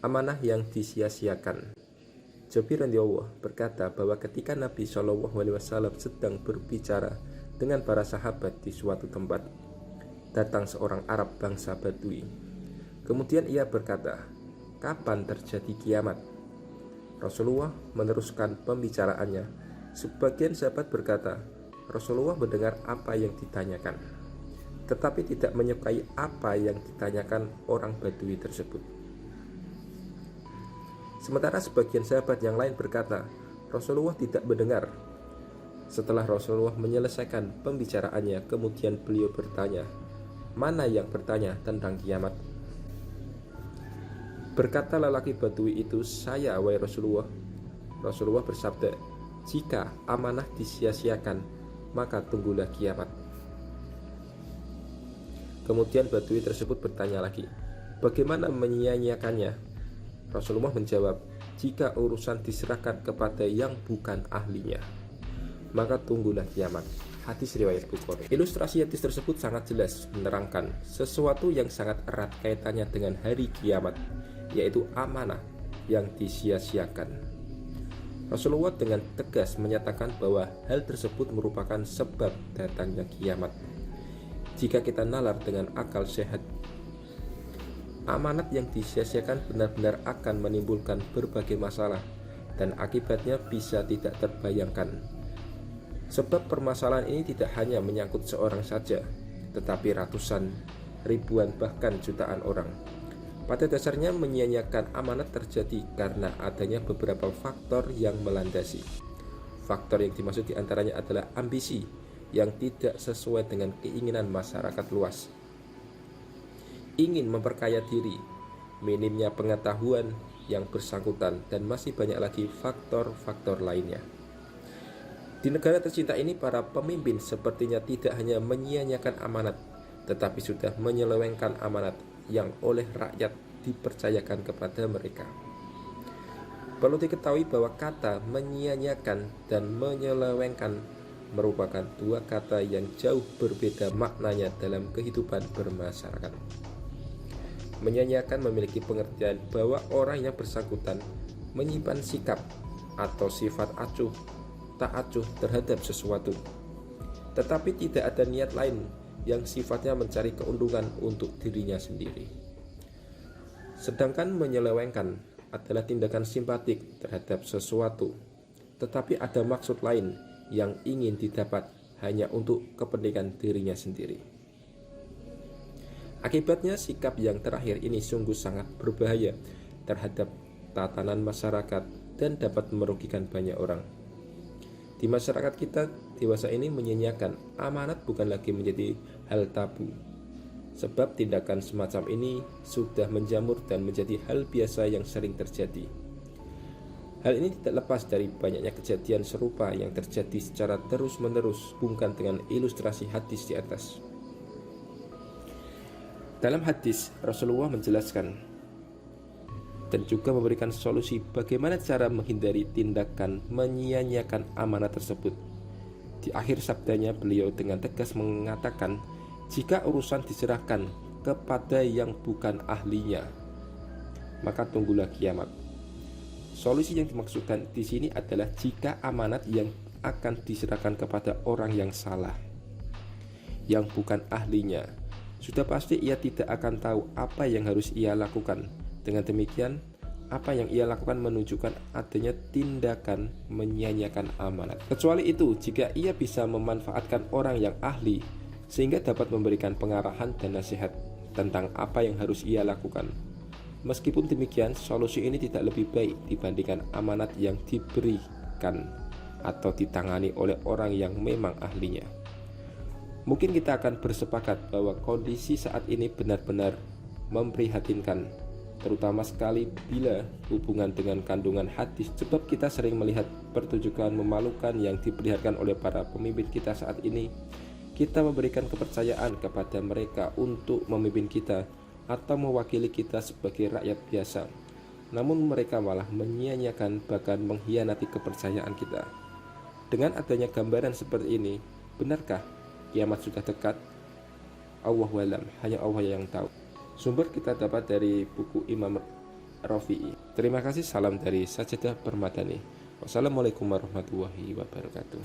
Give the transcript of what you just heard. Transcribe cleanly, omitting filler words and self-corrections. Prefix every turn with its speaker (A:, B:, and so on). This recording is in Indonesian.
A: Amanah yang disia-siakan. Jabir radhiyallahu berkata bahwa ketika Nabi SAW sedang berbicara dengan para sahabat di suatu tempat, datang seorang Arab bangsa Badui. Kemudian ia berkata, "Kapan terjadi kiamat?" Rasulullah meneruskan pembicaraannya. Sebagian sahabat berkata, Rasulullah mendengar apa yang ditanyakan, tetapi tidak menyukai apa yang ditanyakan orang Badui tersebut. Sementara sebagian sahabat yang lain berkata, Rasulullah tidak mendengar. Setelah Rasulullah menyelesaikan pembicaraannya, kemudian beliau bertanya, "Mana yang bertanya tentang kiamat?" Berkata lelaki Badui itu, "Saya, wahai Rasulullah." Rasulullah bersabda, "Jika amanah disia-siakan, maka tunggulah kiamat." Kemudian Badui tersebut bertanya lagi, "Bagaimana menyia-nyiakannya?" Rasulullah menjawab, "Jika urusan diserahkan kepada yang bukan ahlinya, maka tunggulah kiamat." Hadis riwayat Bukhari. Ilustrasi hadis tersebut sangat jelas menerangkan sesuatu yang sangat erat kaitannya dengan hari kiamat, yaitu amanah yang disia-siakan. Rasulullah dengan tegas menyatakan bahwa hal tersebut merupakan sebab datangnya kiamat. Jika kita nalar dengan akal sehat, amanat yang disia-siakan benar-benar akan menimbulkan berbagai masalah dan akibatnya bisa tidak terbayangkan. Sebab permasalahan ini tidak hanya menyangkut seorang saja, tetapi ratusan, ribuan, bahkan jutaan orang. Pada dasarnya menyia-nyiakan amanat terjadi karena adanya beberapa faktor yang melandasi. Faktor yang dimaksud diantaranya adalah ambisi yang tidak sesuai dengan keinginan masyarakat luas, ingin memperkaya diri, minimnya pengetahuan yang bersangkutan, dan masih banyak lagi faktor-faktor lainnya. Di negara tercinta ini, para pemimpin sepertinya tidak hanya menyia-nyiakan amanat, tetapi sudah menyelewengkan amanat yang oleh rakyat dipercayakan kepada mereka. Perlu diketahui bahwa kata menyia-nyiakan dan menyelewengkan merupakan dua kata yang jauh berbeda maknanya dalam kehidupan bermasyarakat. Menyia-nyiakan memiliki pengertian bahwa orang yang bersangkutan menyimpan sikap atau sifat acuh tak acuh terhadap sesuatu, tetapi tidak ada niat lain yang sifatnya mencari keuntungan untuk dirinya sendiri. Sedangkan menyelewengkan adalah tindakan simpatik terhadap sesuatu, tetapi ada maksud lain yang ingin didapat hanya untuk kepentingan dirinya sendiri. Akibatnya sikap yang terakhir ini sungguh sangat berbahaya terhadap tatanan masyarakat dan dapat merugikan banyak orang. Di masyarakat kita dewasa ini menyia-nyiakan amanat bukan lagi menjadi hal tabu, sebab tindakan semacam ini sudah menjamur dan menjadi hal biasa yang sering terjadi. Hal ini tidak lepas dari banyaknya kejadian serupa yang terjadi secara terus-menerus, bukan dengan ilustrasi hadis di atas. Dalam hadis, Rasulullah menjelaskan dan juga memberikan solusi bagaimana cara menghindari tindakan menyia-nyiakan amanah tersebut. Di akhir sabdanya, beliau dengan tegas mengatakan, "Jika urusan diserahkan kepada yang bukan ahlinya, maka tunggulah kiamat." Solusi yang dimaksudkan di sini adalah jika amanat yang akan diserahkan kepada orang yang salah, yang bukan ahlinya, sudah pasti ia tidak akan tahu apa yang harus ia lakukan. Dengan demikian, apa yang ia lakukan menunjukkan adanya tindakan menyia-nyiakan amanat. Kecuali itu, jika ia bisa memanfaatkan orang yang ahli sehingga dapat memberikan pengarahan dan nasihat tentang apa yang harus ia lakukan. Meskipun demikian, solusi ini tidak lebih baik dibandingkan amanat yang diberikan atau ditangani oleh orang yang memang ahlinya. Mungkin kita akan bersepakat bahwa kondisi saat ini benar-benar memprihatinkan, terutama sekali bila hubungan dengan kandungan hadis, sebab kita sering melihat pertunjukan memalukan yang diperlihatkan oleh para pemimpin kita saat ini. Kita memberikan kepercayaan kepada mereka untuk memimpin kita atau mewakili kita sebagai rakyat biasa, namun mereka malah menyia-nyiakan bahkan mengkhianati kepercayaan kita. Dengan adanya gambaran seperti ini, benarkah kiamat sudah dekat? Allahu a'lam, hanya Allah yang tahu. Sumber kita dapat dari buku Imam Rofi'i. Terima kasih, salam dari Sajadah Permadani. Wassalamualaikum warahmatullahi wabarakatuh.